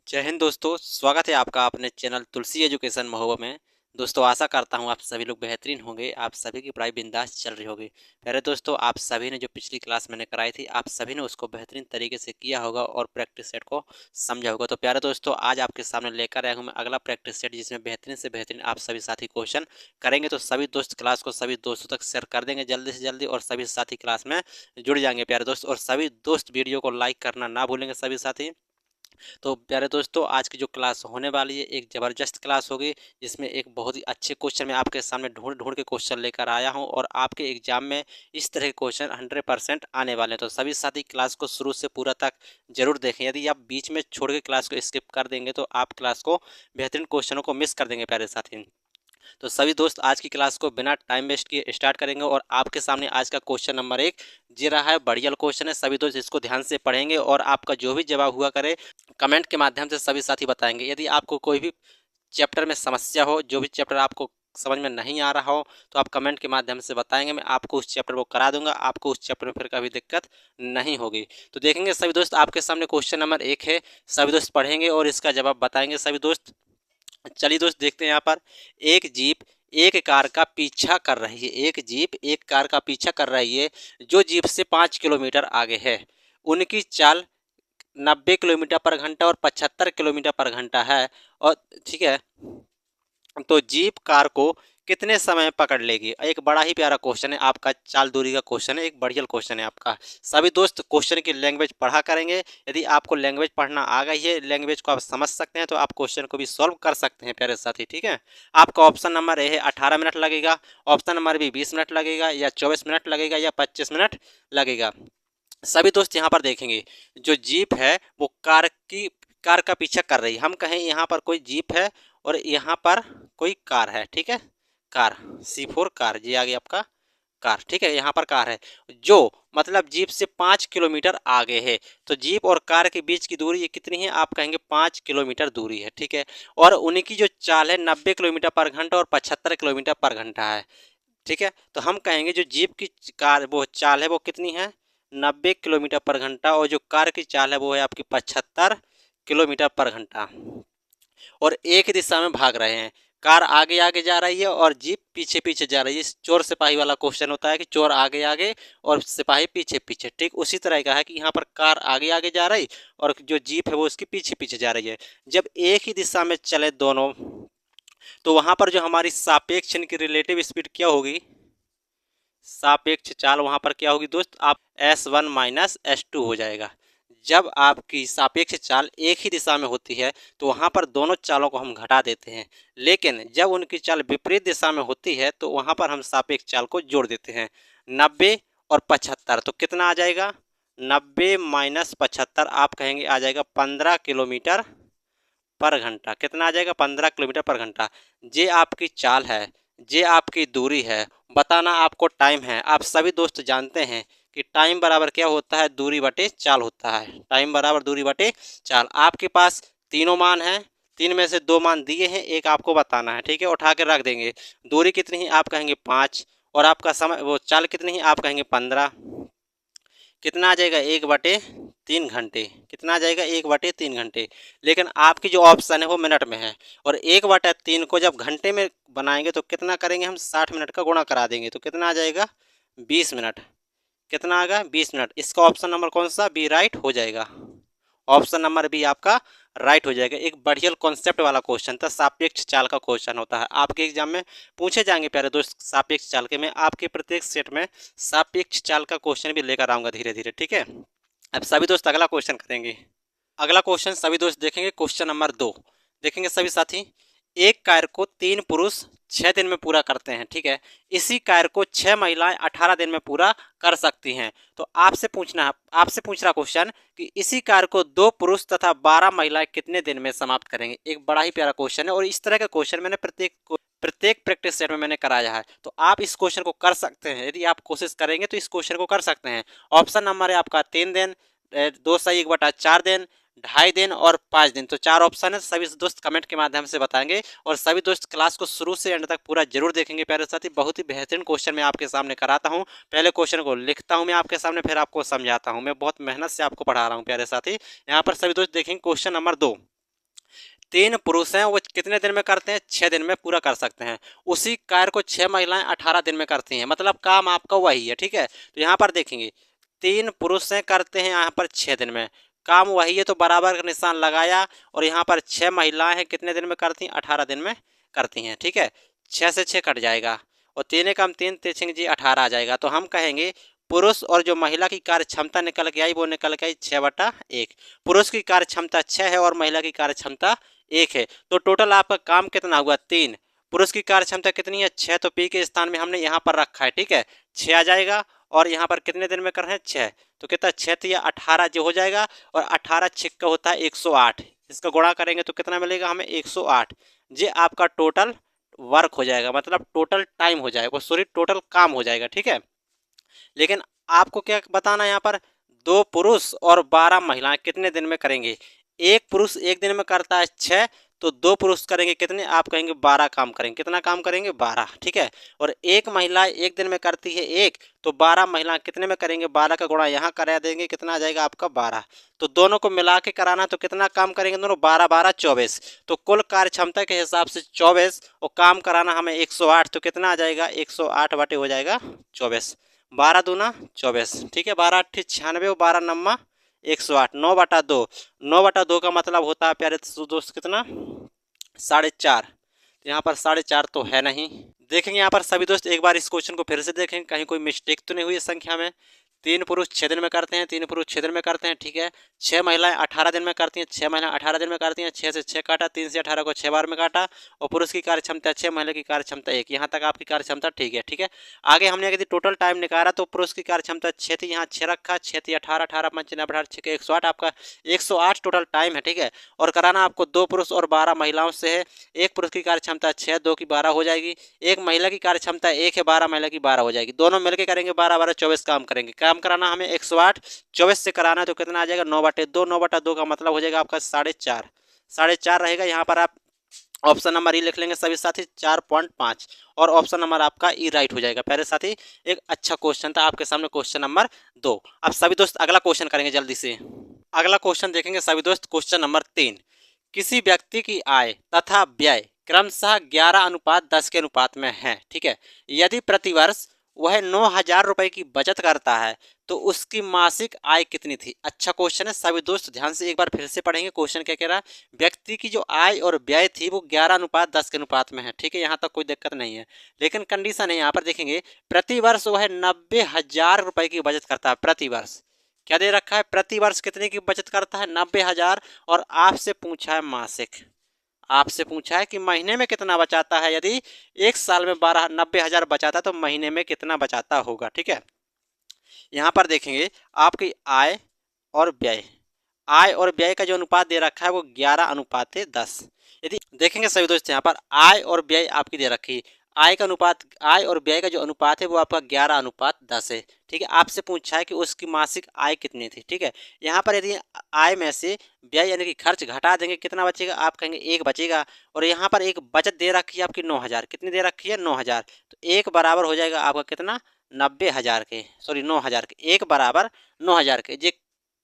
जय हिंद दोस्तों, स्वागत है आपका अपने चैनल तुलसी एजुकेशन महोबा में। दोस्तों आशा करता हूं आप सभी लोग बेहतरीन होंगे, आप सभी की पढ़ाई बिंदास चल रही होगी। प्यारे दोस्तों, आप सभी ने जो पिछली क्लास मैंने कराई थी, आप सभी ने उसको बेहतरीन तरीके से किया होगा और प्रैक्टिस सेट को समझा होगा। तो प्यारे दोस्तों, आज आपके सामने लेकर आया हूँ मैं अगला प्रैक्टिस सेट, जिसमें बेहतरीन से बेहतरीन आप सभी साथी क्वेश्चन करेंगे। तो सभी दोस्त क्लास को सभी दोस्तों तक शेयर कर देंगे जल्दी से जल्दी, और सभी साथी क्लास में जुड़ जाएंगे प्यारे दोस्त। और सभी दोस्त वीडियो को लाइक करना ना भूलेंगे सभी साथी। तो प्यारे दोस्तों, आज की जो क्लास होने वाली है एक ज़बरदस्त क्लास होगी, जिसमें एक बहुत ही अच्छे क्वेश्चन मैं आपके सामने ढूंढ ढूंढ के क्वेश्चन लेकर आया हूं, और आपके एग्जाम में इस तरह के क्वेश्चन 100% आने वाले हैं। तो सभी साथी क्लास को शुरू से पूरा तक जरूर देखें। यदि आप बीच में छोड़ के क्लास को स्किप कर देंगे तो आप क्लास को बेहतरीन क्वेश्चनों को मिस कर देंगे प्यारे साथी। तो सभी दोस्त आज की क्लास को बिना टाइम वेस्ट किए स्टार्ट करेंगे, और आपके सामने आज का क्वेश्चन नंबर 1 जी रहा है। बढ़िया क्वेश्चन है, सभी दोस्त इसको ध्यान से पढ़ेंगे और आपका जो भी जवाब हुआ करे कमेंट के माध्यम से सभी साथी बताएंगे। यदि आपको कोई भी चैप्टर में समस्या हो, जो भी चैप्टर आपको समझ में नहीं आ रहा हो, तो आप कमेंट के माध्यम से बताएंगे, मैं आपको उस चैप्टर को करा दूंगा, आपको उस चैप्टर में फिर कभी दिक्कत नहीं होगी। तो देखेंगे सभी दोस्त, आपके सामने क्वेश्चन नंबर 1 है, सभी दोस्त पढ़ेंगे और इसका जवाब बताएंगे सभी दोस्त। चलिए दोस्त देखते हैं यहाँ पर। एक जीप एक कार का पीछा कर रही है। एक जीप एक कार का पीछा कर रही है जो जीप से 5 किलोमीटर आगे है। उनकी चाल 90 किलोमीटर पर घंटा और 75 किलोमीटर पर घंटा है। और ठीक है, तो जीप कार को कितने समय में पकड़ लेगी। एक बड़ा ही प्यारा क्वेश्चन है आपका, चाल दूरी का क्वेश्चन है, एक बढ़िया क्वेश्चन है आपका। सभी दोस्त क्वेश्चन की लैंग्वेज पढ़ा करेंगे। यदि आपको लैंग्वेज पढ़ना आ गई है, लैंग्वेज को आप समझ सकते हैं, तो आप क्वेश्चन को भी सॉल्व कर सकते हैं प्यारे साथी। ठीक है, आपका ऑप्शन नंबर ए है 18 मिनट लगेगा, ऑप्शन नंबर बी 20 मिनट लगेगा, या 24 मिनट लगेगा, या 25 मिनट लगेगा। सभी दोस्त यहाँ पर देखेंगे, जो जीप है वो कार का पीछा कर रही है। हम कहें यहाँ पर कोई जीप है और यहाँ पर कोई कार है। ठीक है, कार C4 कार, ये आ गई आपका कार। ठीक है, यहाँ पर कार है जो मतलब जीप से 5 किलोमीटर आगे है। तो जीप और कार के बीच की दूरी ये कितनी है, आप कहेंगे 5 किलोमीटर दूरी है। ठीक है, और उनकी जो चाल है 90 किलोमीटर पर घंटा और 75 किलोमीटर पर घंटा है। ठीक है, तो हम कहेंगे जो जीप की कार वो चाल है वो कितनी है, 90 किलोमीटर पर घंटा, और जो कार की चाल है वो है आपकी 75 किलोमीटर पर घंटा। और एक दिशा में भाग रहे हैं, कार आगे आगे जा रही है और जीप पीछे पीछे जा रही है। चोर सिपाही वाला क्वेश्चन होता है कि चोर आगे आगे और सिपाही पीछे पीछे। ठीक उसी तरह का है कि यहाँ पर कार आगे आगे जा रही और जो जीप है वो उसके पीछे पीछे जा रही है। जब एक ही दिशा में चले दोनों, तो वहां पर जो हमारी सापेक्ष की रिलेटिव स्पीड क्या होगी, सापेक्ष चाल वहां पर क्या होगी दोस्त, आप S1 माइनस S2 हो जाएगा। जब आपकी सापेक्ष चाल एक ही दिशा में होती है तो वहां पर दोनों चालों को हम घटा देते हैं, लेकिन जब उनकी चाल विपरीत दिशा में होती है तो वहां पर हम सापेक्ष चाल को जोड़ देते हैं। 90 और 75, तो कितना आ जाएगा, 90 माइनस 75 आप कहेंगे आ जाएगा 15 किलोमीटर पर घंटा। कितना आ जाएगा, 15 किलोमीटर पर घंटा। ये आपकी चाल है, ये आपकी दूरी है, बताना आपको टाइम है। आप सभी दोस्त जानते हैं कि टाइम बराबर क्या होता है, दूरी बटे चाल होता है। टाइम बराबर दूरी बटे चाल। आपके पास तीनों मान हैं, तीन में से दो मान दिए हैं, एक आपको बताना है। ठीक है, उठा के रख देंगे। दूरी कितनी है, आप कहेंगे 5, और आपका समय वो चाल कितनी है, आप कहेंगे 15। कितना आ जाएगा, 1/3 घंटे। कितना आ जाएगा, 1/3 घंटे। लेकिन आपकी जो ऑप्शन है वो मिनट में है, और 1/3 को जब घंटे में बनाएंगे तो कितना करेंगे हम, 60 मिनट का गुणा करा देंगे, तो कितना आ जाएगा, 20 मिनट। कितना आ गया, 20 मिनट। इसका ऑप्शन नंबर कौन सा, बी राइट हो जाएगा। ऑप्शन नंबर बी आपका राइट हो जाएगा। एक बढ़िया कॉन्सेप्ट वाला क्वेश्चन था, सापेक्ष चाल का क्वेश्चन होता है, आपके एग्जाम में पूछे जाएंगे प्यारे दोस्त सापेक्ष चाल के। मैं आपके प्रत्येक सेट में सापेक्ष चाल का क्वेश्चन भी लेकर आऊंगा धीरे धीरे। ठीक है, अब सभी दोस्त अगला क्वेश्चन करेंगे। अगला क्वेश्चन सभी दोस्त देखेंगे, क्वेश्चन नंबर 2 देखेंगे सभी साथी। एक कार्य को 3 पुरुष 6 दिन में पूरा करते हैं। ठीक है, इसी कार्य को 6 महिलाएं 18 दिन में पूरा कर सकती हैं। तो आपसे पूछ रहा क्वेश्चन कि इसी कार्य को 2 पुरुष तथा 12 महिलाएं कितने दिन में समाप्त करेंगे। एक बड़ा ही प्यारा क्वेश्चन है, और इस तरह का क्वेश्चन मैंने प्रत्येक प्रैक्टिस सेट में मैंने कराया है। तो आप इस क्वेश्चन को कर सकते हैं, यदि आप कोशिश करेंगे तो इस क्वेश्चन को कर सकते हैं। ऑप्शन नंबर है आपका 3 दिन, 2 सही 1/4 दिन, 2.5 दिन और 5 दिन। तो 4 ऑप्शन है, सभी दोस्त कमेंट के माध्यम से बताएंगे, और सभी दोस्त क्लास को शुरू से एंड तक पूरा जरूर देखेंगे प्यारे साथी। बहुत ही बेहतरीन क्वेश्चन मैं आपके सामने कराता हूं। पहले क्वेश्चन को लिखता हूं मैं आपके सामने, फिर आपको समझाता हूं। मैं बहुत मेहनत से आपको पढ़ा रहा हूं प्यारे साथी। यहाँ पर सभी दोस्त देखेंगे क्वेश्चन नंबर 2। 3 पुरुष हैं, वो कितने दिन में करते हैं? 6 दिन में पूरा कर सकते हैं। उसी कार्य को 6 महिलाएं 18 दिन में करती हैं, मतलब काम आपका वही है, ठीक है। तो यहाँ पर देखेंगे 3 पुरुष हैं करते हैं यहाँ पर 6 दिन में, काम वही है, तो बराबर का निशान लगाया। और यहाँ पर 6 महिलाएं हैं, कितने दिन में करती हैं? 18 दिन में करती हैं, ठीक है। 6 से 6 कट जाएगा और 3 कम 3 तिरछिंग जी 18 आ जाएगा। तो हम कहेंगे पुरुष और जो महिला की कार्य क्षमता निकल के आई वो निकल के आई 6/1। पुरुष की कार्य क्षमता 6 है और महिला की कार्य क्षमता 1 है। तो टोटल आपका काम कितना हुआ? 3। पुरुष की कार्य क्षमता कितनी है? 6। तो पी के स्थान में हमने यहाँ पर रखा है, ठीक है। 6 आ जाएगा और यहाँ पर कितने दिन में कर रहे हैं? 6। तो कितना? 6 या 18 जो हो जाएगा, और 18 छिक्का होता है 108। इसका गुणा करेंगे तो कितना मिलेगा हमें? 108। ये आपका टोटल वर्क हो जाएगा, मतलब टोटल टाइम हो जाएगा, सॉरी टोटल काम हो जाएगा, ठीक है। लेकिन आपको क्या बताना है यहाँ पर? 2 पुरुष और 12 महिलाएं कितने दिन में करेंगे? एक पुरुष एक दिन में करता है 6, तो 2 पुरुष करेंगे कितने? आप कहेंगे 12 काम करेंगे। कितना काम करेंगे? 12, ठीक है। और एक महिला एक दिन में करती है 1, तो 12 महिला कितने में करेंगे? 12 का गुणा यहाँ करा देंगे, कितना आ जाएगा आपका? 12। तो दोनों को मिला के कराना, तो कितना काम करेंगे दोनों? 12 12 24। तो कुल कार्य क्षमता के हिसाब से 24 और काम कराना हमें 108, तो कितना आ जाएगा? 108 बटे हो जाएगा 24। 12 दूना 24, ठीक है। 12 8 96 और 12 नम्मा 108। 9/2। 9/2 का मतलब होता है प्यारे दोस्त कितना? 4.5। तो यहाँ पर 4.5 तो है नहीं। देखेंगे यहाँ पर सभी दोस्त, एक बार इस क्वेश्चन को फिर से देखेंगे, कहीं कोई मिस्टेक तो नहीं हुई है संख्या में। 3 पुरुष 6 दिन में करते हैं, 3 पुरुष 6 दिन में करते हैं, ठीक है। 6 महिलाएं 18 दिन में करती हैं, 6 महिलाएं 18 दिन में करती हैं। 6 से 6 काटा, 3 से 18 को 6 बार में काटा, और पुरुष की कार्य क्षमता 6, महिला की कार्य क्षमता 1। यहाँ तक आपकी कार्य क्षमता ठीक है, ठीक है। आगे हमने यदि टोटल टाइम निकाला तो पुरुष की कार्य क्षमता 6 थी, यहाँ 6 रखा, 6 थी 18, 18 5 18 6 108, आपका 108 टोटल टाइम है, ठीक है। और कराना आपको 2 पुरुष और 12 महिलाओं से है। एक पुरुष की कार्य क्षमता 6, 2 की 12 हो जाएगी। एक महिला की कार्य क्षमता 1 है, 12 महिला की 12 हो जाएगी। दोनों मिलकर करेंगे 12 12 24 काम करेंगे। काम कराना हमें 108, 24 से कराना है, तो कितना आ जाएगा? 9/2। 9/2 का मतलब हो जाएगा आपका 4.5। 4.5 रहेगा। यहाँ पर आप ऑप्शन नंबर ई लिख लेंगे सभी साथी, 4.5, और ऑप्शन नंबर आपका ई राइट हो जाएगा। प्यारे साथी, एक अच्छा क्वेश्चन था आपके सामने, क्वेश्चन नंबर 2। अब सभी दोस्त अगला क्वेश्चन करेंगे जल्दी से। अगला क्वेश्चन देखेंगे सभी दोस्त, क्वेश्चन नंबर 3। किसी व्यक्ति की आय तथा व्यय क्रमशः 11:10 के अनुपात में है, ठीक है। यदि प्रतिवर्ष वह 9,000 रुपए की बचत करता है तो उसकी मासिक आय कितनी थी? अच्छा क्वेश्चन है सभी दोस्त, ध्यान से एक बार फिर से पढ़ेंगे। क्वेश्चन क्या कह रहा है? व्यक्ति की जो आय और व्यय थी वो 11:10 के अनुपात में है, ठीक है। यहाँ तक कोई दिक्कत नहीं है, लेकिन कंडीशन है यहाँ पर देखेंगे, प्रतिवर्ष वह 90,000 रुपए की बचत करता है। प्रतिवर्ष क्या दे रखा है? प्रतिवर्ष कितने की बचत करता है? 90,000। और आपसे पूछा है मासिक, आपसे पूछा है कि महीने में कितना बचाता है। यदि एक साल में 90,000 बचाता है तो महीने में कितना बचाता होगा, ठीक है। यहाँ पर देखेंगे आपकी आय और व्यय, आय और व्यय का जो अनुपात दे रखा है वो 11:10। यदि देखेंगे सभी दोस्त, यहाँ पर आय और व्यय आपकी दे रखी, आय का अनुपात, आय और व्यय का जो अनुपात है वो आपका 11:10 है, ठीक है। आपसे पूछा है कि उसकी मासिक आय कितनी थी, ठीक है। यहाँ पर यदि आय में से व्यय यानी कि खर्च घटा देंगे, कितना बचेगा? आप कहेंगे 1 बचेगा। और यहाँ पर एक बचत दे रखी है आपकी 9,000, कितनी दे रखी है? 9,000। तो 1 बराबर हो जाएगा आपका कितना? 90,000 के, सॉरी 9,000 के। 1 बराबर 9,000 के। ये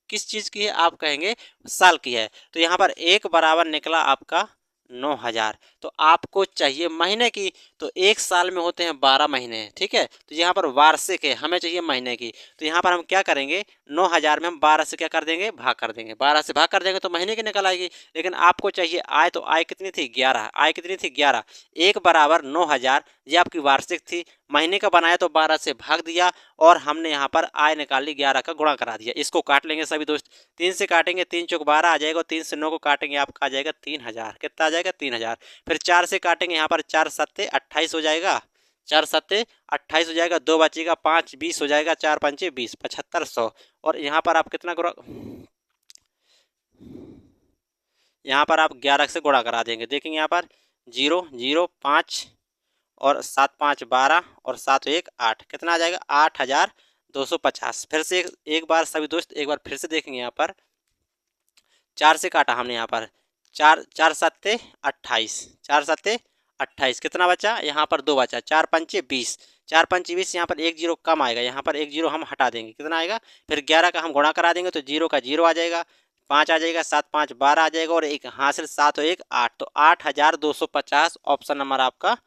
किस चीज़ की है? आप कहेंगे साल की है। तो यहाँ पर 1 बराबर निकला आपका 9,000। तो आपको चाहिए महीने की, तो एक साल में होते हैं 12 महीने, ठीक है। तो यहाँ पर वार्षिक है, हमें चाहिए महीने की। तो यहाँ पर हम क्या करेंगे? 9,000 में हम 12 से क्या कर देंगे? भाग कर देंगे। 12 से भाग कर देंगे तो महीने की निकल आएगी। लेकिन आपको चाहिए आय, तो आय कितनी थी? 11। आय कितनी थी? 11। 1 बराबर 9,000, ये आपकी वार्षिक थी। महीने का बनाया तो 12 से भाग दिया, और हमने यहाँ पर आय निकाल ली, 11 का गुणा करा दिया। इसको काट लेंगे सभी दोस्त, 3 से काटेंगे, 3 चौक 12 आ जाएगा, 3 से 9 को काटेंगे आपका आ जाएगा 3,000। कितना आ जाएगा? 3,000। फिर 4 से काटेंगे, यहाँ पर 4 सत्ते 28 हो जाएगा, 4 सत्ते 28 हो जाएगा, 2 बचेगा, 5 20 हो जाएगा, 4 पंचे 20, 7500। और यहाँ पर आप कितना गुणा, यहाँ पर आप 11 से गुणा करा देंगे। देखेंगे यहाँ पर 0 0 5 और 7 5 12 और 7 1 8, कितना आ जाएगा? 8,250। फिर से एक बार सभी दोस्त एक बार फिर से देखेंगे। यहाँ पर 4 से काटा हमने, यहाँ पर 4 4 सत्ते 28, 4 सत्ते 28, कितना बचा? यहाँ पर 2 बचा, 4 पंचे 20, 4 पंचे 20। यहाँ पर 1 जीरो कम आएगा, यहाँ पर 1 जीरो हम हटा देंगे, कितना आएगा? फिर 11 का हम गुणा करा देंगे तो 0 का 0 आ जाएगा। 5 आ जाएगा, 7 5 12 आ जाएगा और एक हासिल 7 और 1 8, तो 8250 ऑप्शन नंबर आपका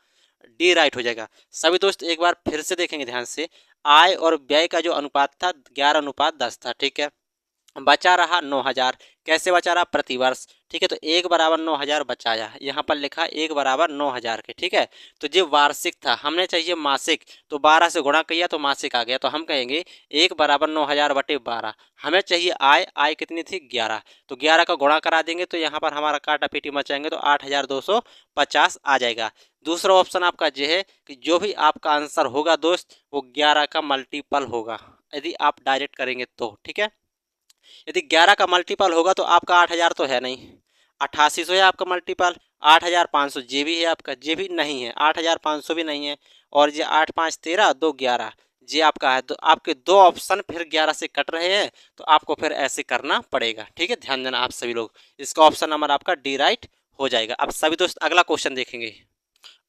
डी राइट हो जाएगा। सभी दोस्त एक बार फिर से देखेंगे ध्यान से, आय और व्यय का जो अनुपात था 11:10 था, ठीक है। बचा रहा 9,000, कैसे बचा रहा, प्रतिवर्ष, ठीक है। तो 1 = 9,000 बचाया, यहाँ पर लिखा 1 = 9,000 के, ठीक है। तो ये वार्षिक था, हमने चाहिए मासिक, तो 12 से गुणा किया तो मासिक आ गया, तो हम कहेंगे 1 = 9,000/12। हमें चाहिए आय, आय कितनी थी 11, तो 11 का गुणा करा देंगे तो यहाँ पर हमारा काटा पीटी मचाएंगे तो 8,250 आ जाएगा। दूसरा ऑप्शन आपका ये है कि जो भी आपका आंसर होगा दोस्त वो 11 का मल्टीपल होगा, यदि आप डायरेक्ट करेंगे तो, ठीक है। यदि 11 का मल्टीपल होगा तो आपका 8,000 तो है नहीं, 8800 है आपका मल्टीपल, 8,500 जे भी है आपका, जे भी नहीं है, 8,500 भी नहीं है, और ये 8 5 13 2 11 जे आपका है। तो आपके दो ऑप्शन फिर 11 से कट रहे हैं, तो आपको फिर ऐसे करना पड़ेगा, ठीक है। ध्यान देना आप सभी लोग, इसका ऑप्शन नंबर आपका डी राइट हो जाएगा। अब सभी दोस्त अगला क्वेश्चन देखेंगे।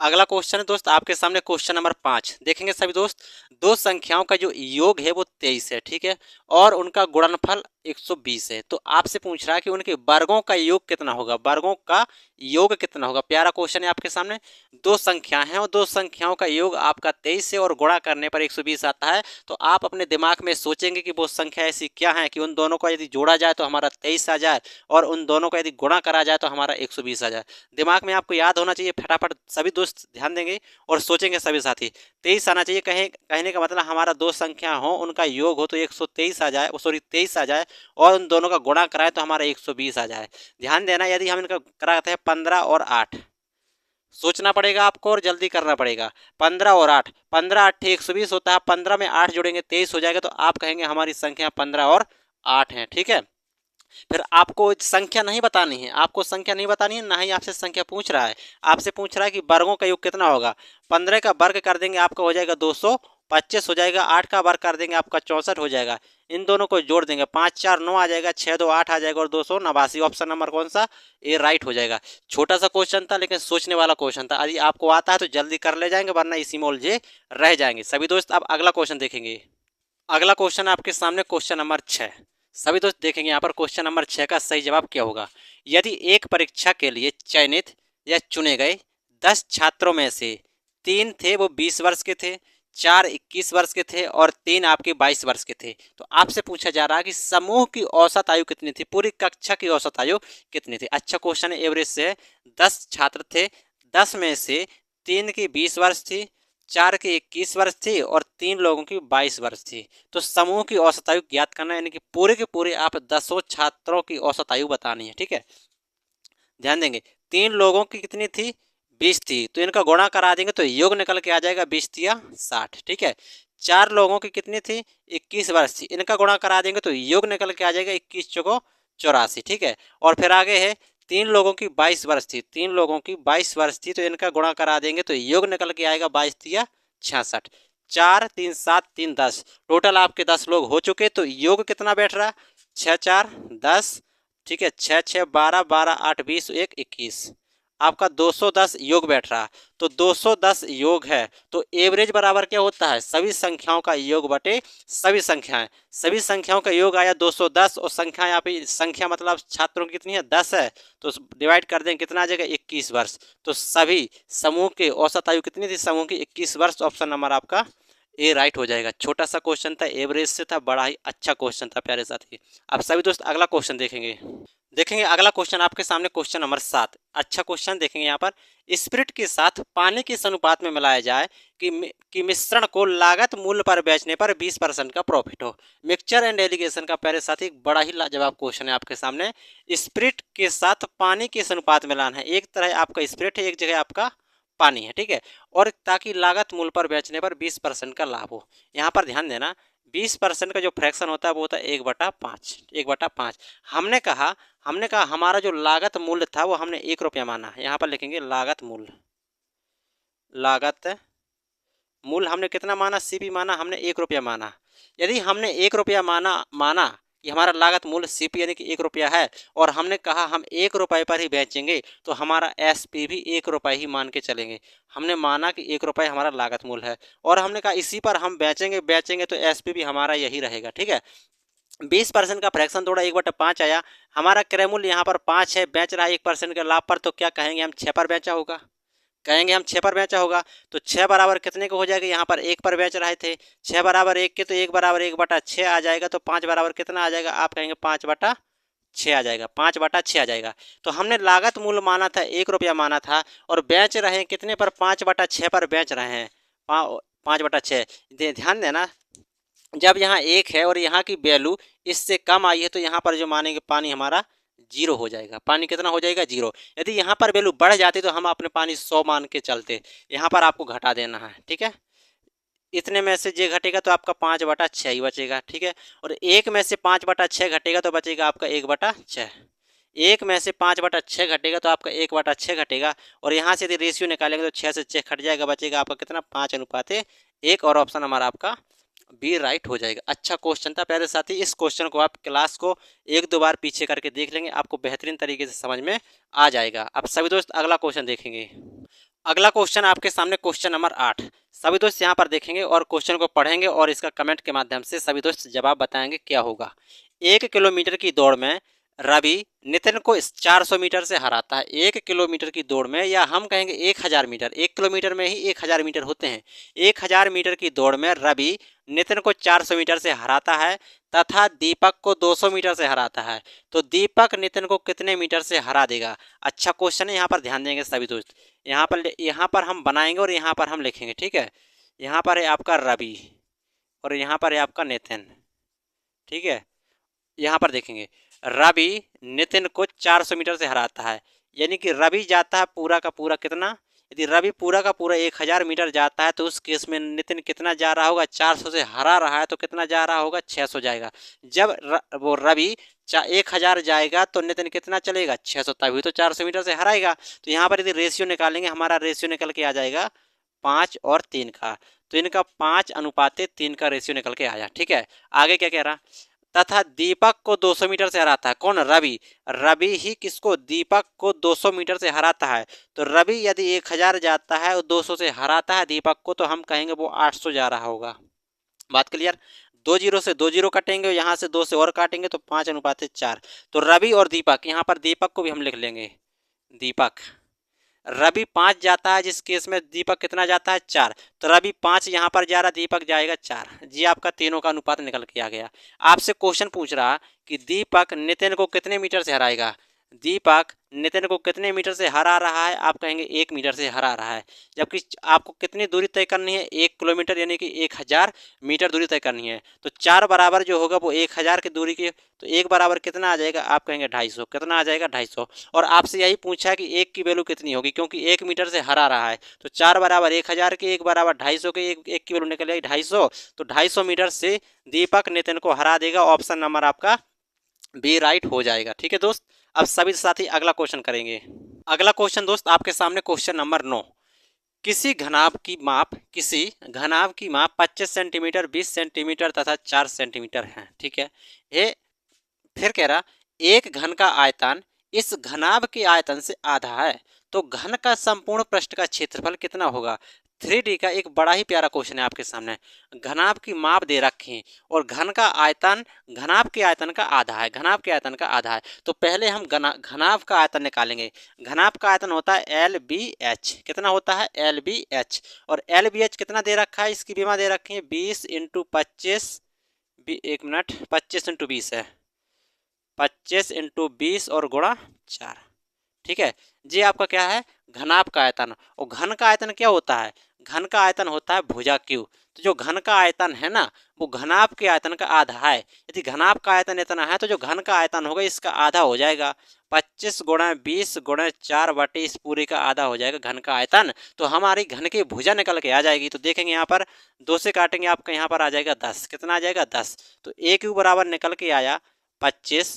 अगला क्वेश्चन है दोस्त आपके सामने क्वेश्चन नंबर 5 देखेंगे सभी दोस्त। दो संख्याओं का जो योग है वो 23 है, ठीक है, और उनका गुणनफल 120 है। तो आपसे पूछ रहा है कि उनके वर्गों का योग कितना होगा, वर्गों का योग कितना होगा। प्यारा क्वेश्चन है आपके सामने। दो संख्या हैं और दो संख्याओं का योग आपका 23 है और गुणा करने पर 120 आता है। तो आप अपने दिमाग में सोचेंगे कि वो संख्या ऐसी क्या है कि उन दोनों को यदि जोड़ा जाए तो हमारा 23 आ जाए और उन दोनों का यदि गुणा करा जाए तो हमारा 120 आ जाए। दिमाग में आपको याद होना चाहिए, फटाफट सभी दोस्त ध्यान देंगे और सोचेंगे सभी साथी। 23 आना चाहिए, कहने का मतलब हमारा दो संख्या हो उनका योग हो तो 123 आ जाए, सॉरी 23 आ जाए, और उन दोनों का गुणा कराए तो हमारा 120 आ जाए। ध्यान देना, यदि हम इनका कराते हैं 15 और 8, सोचना पड़ेगा आपको और जल्दी करना पड़ेगा। 15 और 8, 15 8 120 होता है, 15 में 8 जोड़ेंगे 23 हो जाएगा, तो आप कहेंगे हमारी संख्या 15 और 8 है, ठीक है। फिर आपको संख्या नहीं बतानी है, आपको संख्या नहीं बतानी है, ना ही आपसे संख्या पूछ रहा है। आपसे पूछ रहा है कि वर्गों का योग कितना होगा। 15 का वर्ग कर देंगे आपका हो जाएगा 225 हो जाएगा, 8 का वर्ग कर देंगे आपका 64 हो जाएगा। इन दोनों को जोड़ देंगे, 5 4 9 आ जाएगा, 6 2 8 आ जाएगा और 289। ऑप्शन नंबर कौन सा, ए राइट हो जाएगा। छोटा सा क्वेश्चन था लेकिन सोचने वाला क्वेश्चन था, यदि आपको आता है तो जल्दी कर ले जाएंगे, वरना इसी में उलझे रह जाएंगे। सभी दोस्त अब अगला क्वेश्चन देखेंगे। अगला क्वेश्चन आपके सामने क्वेश्चन नंबर 6। सभी दोस्त देखेंगे यहाँ पर क्वेश्चन नंबर 6 का सही जवाब क्या होगा। यदि एक परीक्षा के लिए चयनित या चुने गए 10 छात्रों में से 3 थे वो 20 वर्ष के थे, 4 21 वर्ष के थे और 3 आपके 22 वर्ष के थे, तो आपसे पूछा जा रहा है कि समूह की औसत आयु कितनी थी, पूरी कक्षा की औसत आयु कितनी थी। अच्छा क्वेश्चन है, एवरेज से है। 10 छात्र थे, 10 में से 3 की 20 वर्ष थी, 4 की 21 वर्ष थी और 3 लोगों की 22 वर्ष थी। तो समूह की औसत आयु ज्ञात करना है, यानी कि पूरे के पूरे आप 10 छात्रों की औसत आयु बतानी है, ठीक है। ध्यान देंगे, 3 लोगों की कितनी थी, 20 थी, तो इनका गुणा करा देंगे तो योग निकल के आ जाएगा 20 तिया 60, ठीक है। 4 लोगों की कितनी थी, 21 वर्ष थी, इनका गुणा करा देंगे तो योग निकल के आ जाएगा 21 चौको 84, ठीक है। और फिर आगे है 3 लोगों की 22 वर्ष थी, 3 लोगों की 22 वर्ष थी, तो इनका गुणा करा देंगे तो योग निकल के आएगा 22 तिया 66। 4 3 7 3 10, टोटल आपके 10 लोग हो चुके, तो योग कितना बैठ रहा, 6 4 10, ठीक है, 6 6 12 12 8 20 1 21, आपका 210 योग बैठ रहा। तो 210 योग है, तो एवरेज बराबर क्या होता है, सभी संख्याओं का योग बटे सभी संख्याएं। सभी संख्याओं का योग आया 210 और संख्या यहाँ पे, संख्या मतलब छात्रों की कितनी है 10 है, तो डिवाइड कर देंगे कितना आ जाएगा 21 वर्ष। तो सभी समूह के औसत आयु कितनी थी, समूह की 21 वर्ष। ऑप्शन नंबर आपका ए राइट हो जाएगा। छोटा सा क्वेश्चन था, एवरेज से था, बड़ा ही अच्छा क्वेश्चन था प्यारे साथी। अब सभी दोस्त अगला क्वेश्चन देखेंगे अगला क्वेश्चन आपके सामने क्वेश्चन नंबर 7। अच्छा क्वेश्चन देखेंगे यहाँ पर, स्पिरिट के साथ पानी किस अनुपात में मिलाया जाए कि मिश्रण को लागत मूल्य पर बेचने पर 20% का प्रॉफिट हो। मिक्सचर एंड एलिगेशन का प्यारे साथी एक बड़ा ही लाजवाब क्वेश्चन है आपके सामने। स्पिरिट के साथ पानी किस अनुपात में मिलाना है, एक तरह आपका स्पिरिट है, एक जगह आपका पानी है, ठीक है, और ताकि लागत मूल्य पर बेचने पर 20% का लाभ हो। यहाँ पर ध्यान देना, 20% का जो फ्रैक्शन होता है वो होता है 1/5, 1/5। हमने कहा हमारा जो लागत मूल्य था वो हमने 1 रुपया माना, यहाँ पर लिखेंगे लागत मूल्य, लागत मूल्य हमने कितना माना, सीपी माना, हमने 1 रुपया माना। यदि हमने 1 रुपया माना कि हमारा लागत मूल्य सीपी यानी कि 1 रुपया है, और हमने कहा हम 1 रुपये पर ही बेचेंगे, तो हमारा एसपी भी 1 रुपये ही मान के चलेंगे। हमने माना कि 1 रुपये हमारा लागत मूल्य है और हमने कहा इसी पर हम बेचेंगे तो एसपी भी हमारा यही रहेगा, ठीक है। 20% का फ्रैक्शन तोड़ा 1/5 आया। हमारा क्रय मूल्य यहाँ पर 5 है, बेच रहा है 1% के लाभ पर, तो क्या कहेंगे हम 6 पर बेचा होगा, कहेंगे हम 6 पर बेचा होगा। तो 6 बराबर कितने को हो जाएगा, यहाँ पर 1 पर बेच रहे थे, 6 बराबर 1 के, तो 1 बराबर 1/6 आ जाएगा। तो 5 बराबर कितना आ जाएगा, आप कहेंगे 5/6 आ जाएगा, 5/6 आ जाएगा। तो हमने लागत मूल्य माना था 1 रुपया माना था, और बेच रहे हैं कितने पर, 5/6 पर बेच रहे हैं, 5/6। ध्यान देना, जब यहाँ 1 है और यहाँ की वैल्यू इससे कम आई है, तो यहाँ पर जो मानेंगे पानी हमारा 0 हो जाएगा। पानी कितना हो जाएगा, 0। यदि यहाँ पर वैल्यू बढ़ जाती तो हम अपने पानी 100 मान के चलते, यहाँ पर आपको घटा देना है, ठीक है। इतने में से जे घटेगा तो आपका 5/6 ही बचेगा, ठीक है। और 1 में से 5/6 घटेगा तो बचेगा आपका 1/6। 1 में से 5/6 घटेगा तो आपका 1/6 घटेगा। और यहाँ से यदि रेशियो निकालेंगे तो 6 से 6 घट जाएगा, बचेगा आपका कितना, 5:1। और ऑप्शन हमारा आपका बी राइट हो जाएगा। अच्छा क्वेश्चन था प्यारे साथी, इस क्वेश्चन को आप क्लास को 1-2 बार पीछे करके देख लेंगे, आपको बेहतरीन तरीके से समझ में आ जाएगा। अब सभी दोस्त अगला क्वेश्चन देखेंगे। अगला क्वेश्चन आपके सामने क्वेश्चन नंबर 8। सभी दोस्त यहाँ पर देखेंगे और क्वेश्चन को पढ़ेंगे और इसका कमेंट के माध्यम से सभी दोस्त जवाब बताएंगे क्या होगा। 1 किलोमीटर की दौड़ में रवि नितिन को 400 मीटर से हराता है। 1 किलोमीटर की दौड़ में, या हम कहेंगे 1000 मीटर, 1 किलोमीटर में ही 1000 मीटर होते हैं। 1000 मीटर की दौड़ में रवि नितिन को 400 मीटर से हराता है तथा दीपक को 200 मीटर से हराता है। तो दीपक नितिन को कितने मीटर से हरा देगा। अच्छा क्वेश्चन है, यहाँ पर ध्यान देंगे सभी दोस्त। यहाँ पर हम बनाएंगे और यहाँ पर हम लिखेंगे, ठीक है। यहाँ पर है आपका रवि और यहाँ पर है आपका नितिन, ठीक है। यहाँ पर देखेंगे रवि नितिन को 400 मीटर से हराता है, यानी कि रवि जाता है पूरा का पूरा कितना, यदि रवि पूरा का पूरा 1000 मीटर जाता है तो उस केस में नितिन कितना जा रहा होगा, 400 से हरा रहा है तो कितना जा रहा होगा, 600 जाएगा। जब वो रवि 1000 जाएगा तो नितिन कितना चलेगा, 600, तभी तो 400 मीटर से हराएगा। तो यहाँ पर यदि रेशियो निकालेंगे, हमारा रेशियो निकल के आ जाएगा 5 और 3 का, तो इनका 5:3 का रेशियो निकल के आया, ठीक है। आगे क्या कह रहा, तथा दीपक को 200 मीटर से हराता है। कौन, रवि। रवि ही किसको, दीपक को 200 मीटर से हराता है। तो रवि यदि 1000 जाता है और 200 से हराता है दीपक को, तो हम कहेंगे वो 800 जा रहा होगा। बात क्लियर। 2 जीरो से 2 जीरो कटेंगे, यहाँ से 2 से और काटेंगे तो 5:4। तो रवि और दीपक, यहाँ पर दीपक को भी हम लिख लेंगे, दीपक। रवि 5 जाता है, जिस केस में दीपक कितना जाता है, 4। तो रवि 5 यहाँ पर जा रहा, दीपक जाएगा 4। जी आपका तीनों का अनुपात निकल के आ गया। आपसे क्वेश्चन पूछ रहा कि दीपक नितिन को कितने मीटर से हराएगा। दीपक नितिन को कितने मीटर से हरा रहा है, आप कहेंगे 1 मीटर से हरा रहा है। जबकि आपको कितनी दूरी तय करनी है, 1 किलोमीटर यानी कि 1000 मीटर दूरी तय करनी है। तो 4 बराबर जो होगा वो 1000 की दूरी की, तो 1 बराबर कितना आ जाएगा, आप कहेंगे 250। कितना आ जाएगा, 250। और आपसे यही पूछा है कि 1 की वैल्यू कितनी होगी, क्योंकि 1 मीटर से हरा रहा है। तो 4 बराबर 1000 के, 1 बराबर 250 के, 1 की वैल्यू निकल आई 250। तो 250 मीटर से दीपक नितिन को हरा देगा। ऑप्शन नंबर आपका बी राइट हो जाएगा, ठीक है दोस्त। अब सभी साथी अगला क्वेश्चन करेंगे। अगला क्वेश्चन दोस्त आपके सामने क्वेश्चन नंबर 9। किसी घनाभ की माप 25 सेंटीमीटर, 20 सेंटीमीटर तथा 4 सेंटीमीटर है, ठीक है। ये फिर कह रहा, एक घन का आयतन इस घनाभ के आयतन से आधा है, तो घन का संपूर्ण पृष्ठ का क्षेत्रफल कितना होगा। 3D का एक बड़ा ही प्यारा क्वेश्चन है आपके सामने। घनाभ की माप दे रखी है और घन का आयतन घनाभ के आयतन का आधा है, घनाभ के आयतन का आधा है। तो पहले हम घनाभ का आयतन निकालेंगे। घनाभ का आयतन होता है LBH। कितना होता है, LBH। और LBH कितना दे रखा है, इसकी बीमा दे रखी है 20 × 25, 25 × 20 है, 25 × 20 और गुणा 4, ठीक है। जी आपका क्या है, घनाभ का आयतन। और घन का आयतन क्या होता है, घन का आयतन होता है भुजा Q। तो जो घन का आयतन है ना, वो घनाभ के आयतन का आधा है। यदि घनाभ का आयतन इतना है तो जो घन का आयतन होगा इसका आधा हो जाएगा। 25 × 20 × 4 बटे इस पूरे का आधा हो जाएगा घन का आयतन। तो हमारी घन की भुजा निकल के आ जाएगी। तो देखेंगे यहाँ पर 2 से काटेंगे, आपका यहाँ पर आ जाएगा 10। कितना आ जाएगा, 10। तो AQ बराबर निकल के आया 25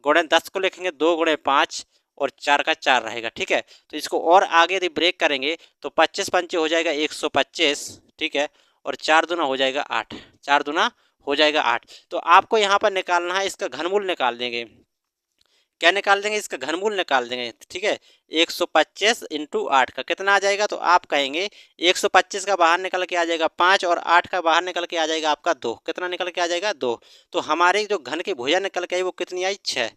× 10 को लिखेंगे 2 × 5 और 4 का 4 रहेगा, ठीक है। तो इसको और आगे यदि ब्रेक करेंगे तो 25 पंचे हो जाएगा 125, ठीक है। और 4 दूना हो जाएगा 8, 4 दूना हो जाएगा 8। तो आपको यहाँ पर निकालना है, इसका घनमूल निकाल देंगे। क्या निकाल देंगे, इसका घनमूल निकाल देंगे, ठीक है। 125 इंटू 8 का कितना आ जाएगा, तो आप कहेंगे 125 का बाहर निकल के आ जाएगा 5 और 8 का बाहर निकल के आ जाएगा आपका 2। कितना निकल के आ जाएगा 2। तो हमारी जो घन की भुजा निकल के आई वो कितनी आई 6।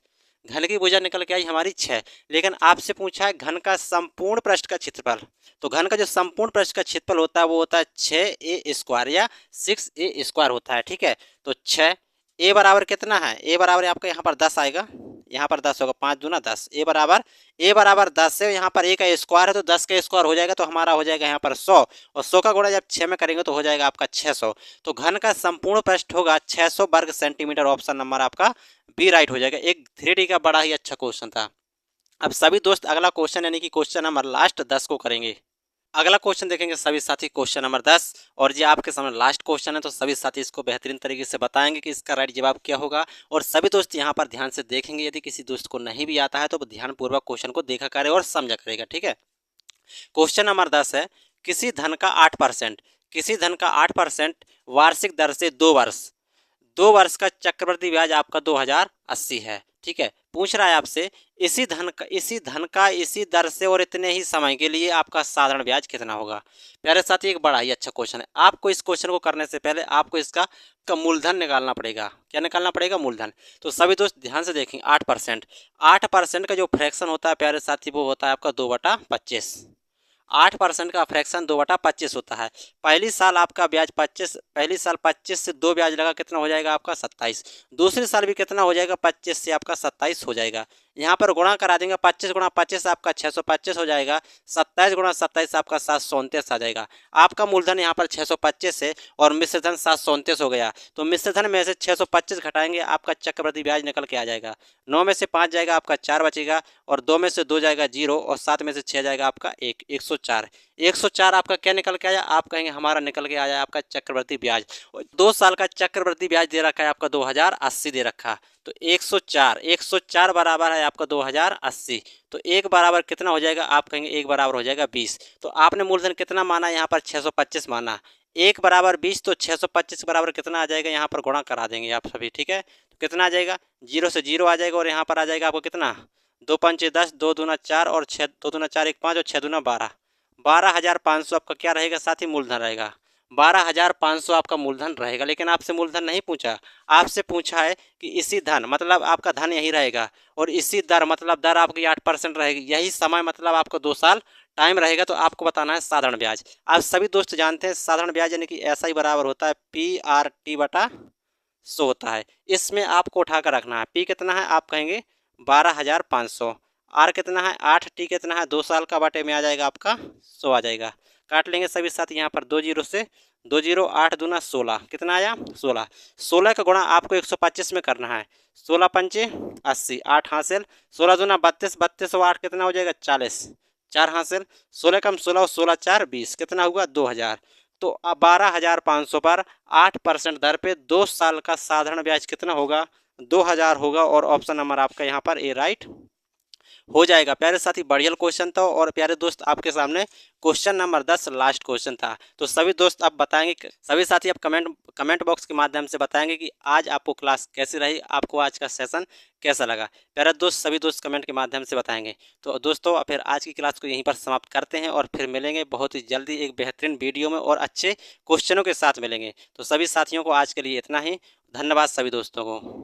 घन की भुजा निकल के आई हमारी 6। लेकिन आपसे पूछा है घन का संपूर्ण पृष्ठ का क्षेत्रफल। तो घन का जो संपूर्ण पृष्ठ का क्षेत्रफल होता है वो होता है 6a² या 6a² होता है, ठीक है। तो 6 ए बराबर कितना है, ए बराबर आपका यहाँ पर 10 आएगा, यहाँ पर 10 होगा, 5 दूना 10। ए बराबर 10 है, यहाँ पर ए का स्क्वायर है तो 10 का स्क्वायर हो जाएगा, तो हमारा हो जाएगा यहाँ पर 100, और 100 का गुणा जब 6 में करेंगे तो हो जाएगा आपका 600। तो घन का संपूर्ण पृष्ठ होगा 600 वर्ग सेंटीमीटर। ऑप्शन नंबर आपका बी राइट हो जाएगा। एक 3D का बड़ा ही अच्छा क्वेश्चन था। अब सभी दोस्त अगला क्वेश्चन यानी कि क्वेश्चन नंबर लास्ट 10 को करेंगे। अगला क्वेश्चन देखेंगे सभी साथी, क्वेश्चन नंबर 10, और ये आपके सामने लास्ट क्वेश्चन है, तो सभी साथी इसको बेहतरीन तरीके से बताएंगे कि इसका राइट जवाब क्या होगा। और सभी दोस्त यहाँ पर ध्यान से देखेंगे, यदि किसी दोस्त को नहीं भी आता है तो ध्यानपूर्वक क्वेश्चन को देखा करे और समझा करेगा, ठीक है। क्वेश्चन नंबर 10 है, किसी धन का 8%, किसी धन का 8% वार्षिक दर से 2 वर्ष का चक्रवृद्धि ब्याज आपका 2080 है, ठीक है। पूछ रहा है आपसे इसी धन का इसी दर से और इतने ही समय के लिए आपका साधारण ब्याज कितना होगा। प्यारे साथी एक बड़ा ही अच्छा क्वेश्चन है। आपको इस क्वेश्चन को करने से पहले आपको इसका मूलधन निकालना पड़ेगा। क्या निकालना पड़ेगा, मूलधन। तो सभी दोस्त ध्यान से देखें, 8% का जो फ्रैक्शन होता है प्यारे साथी वो होता है आपका 2/25। 8% का फ्रैक्शन 2/25 होता है। पहली साल आपका ब्याज 25, पहली साल 25 से 2 ब्याज लगा, कितना हो जाएगा आपका 27। दूसरी साल भी कितना हो जाएगा, 25 से आपका 27 हो जाएगा। यहाँ पर गुणा करा देंगे, 25 गुणा 25 आपका 625 हो जाएगा, 27 गुणा 27 आपका 729 आ जाएगा। आपका मूलधन यहाँ पर 625 है और मिश्रधन 729 हो गया। तो मिश्रधन में से 625 घटाएंगे, आपका चक्रवृद्धि ब्याज निकल के आ जाएगा। 9 में से 5 जाएगा आपका 4 बचेगा, और 2 में से 2 जाएगा 0, और 7 में से 6 जाएगा आपका 104। 104 आपका क्या निकल के आया, आप कहेंगे हमारा निकल के आया आपका चक्रवृद्धि ब्याज। 2 साल का चक्रवृद्धि ब्याज दे रखा है आपका 2080 दे रखा। तो 104 बराबर है आपका 2080। तो 1 बराबर कितना हो जाएगा, आप कहेंगे 1 बराबर हो जाएगा 20। तो आपने मूलधन कितना माना, यहाँ पर 625 माना। 1 बराबर 20, तो 625 बराबर कितना आ जाएगा, यहाँ पर गुणा करा देंगे आप सभी, ठीक है। तो कितना आ जाएगा, 0 से 0 आ जाएगा, और यहाँ पर आ जाएगा आपको कितना, 2 पंचे 10, 2 दूना 4, और 6 2 दूना 4 1 5, और 6 दूना 12। 12,500 आपका क्या रहेगा साथी, मूलधन रहेगा। 12,500 आपका मूलधन रहेगा। लेकिन आपसे मूलधन नहीं पूछा, आपसे पूछा है कि इसी धन, मतलब आपका धन यही रहेगा, और इसी दर मतलब दर आपकी 8% रहेगी, यही समय मतलब आपको 2 साल टाइम रहेगा। तो आपको बताना है साधारण ब्याज। आप सभी दोस्त जानते हैं साधारण ब्याज यानी कि ऐसा ही बराबर होता है PRT/100 होता है। इसमें आपको उठाकर रखना है। P कितना है, आप कहेंगे 12,500। R कितना है, 8, T कितना है, 2 साल का बटे में आ जाएगा आपका 100 आ जाएगा। काट लेंगे सभी साथ, यहाँ पर 2 0 से 2 0, 8 दूना 16, कितना आया 16। 16 का गुणा आपको 125 में करना है। 16 पंचे 80, 8 हासिल, 16 दूना 32, 32 और 8 कितना हो जाएगा 40, 4 हासिल, 16 कम 16, 16 4 20, कितना हुआ 2000। तो 12,500 पर 8% दर पे 2 साल का साधारण ब्याज कितना होगा, 2000 होगा। और ऑप्शन नंबर आपका यहाँ पर ए राइट हो जाएगा। प्यारे साथी बढ़िया क्वेश्चन था। और प्यारे दोस्त आपके सामने क्वेश्चन नंबर 10 लास्ट क्वेश्चन था। तो सभी दोस्त आप बताएंगे, सभी साथी आप कमेंट बॉक्स के माध्यम से बताएंगे कि आज आपको क्लास कैसी रही, आपको आज का सेशन कैसा लगा। प्यारे दोस्त सभी दोस्त कमेंट के माध्यम से बताएंगे। तो दोस्तों फिर आज की क्लास को यहीं पर समाप्त करते हैं, और फिर मिलेंगे बहुत ही जल्दी एक बेहतरीन वीडियो में और अच्छे क्वेश्चनों के साथ मिलेंगे। तो सभी साथियों को आज के लिए इतना ही। धन्यवाद सभी दोस्तों को।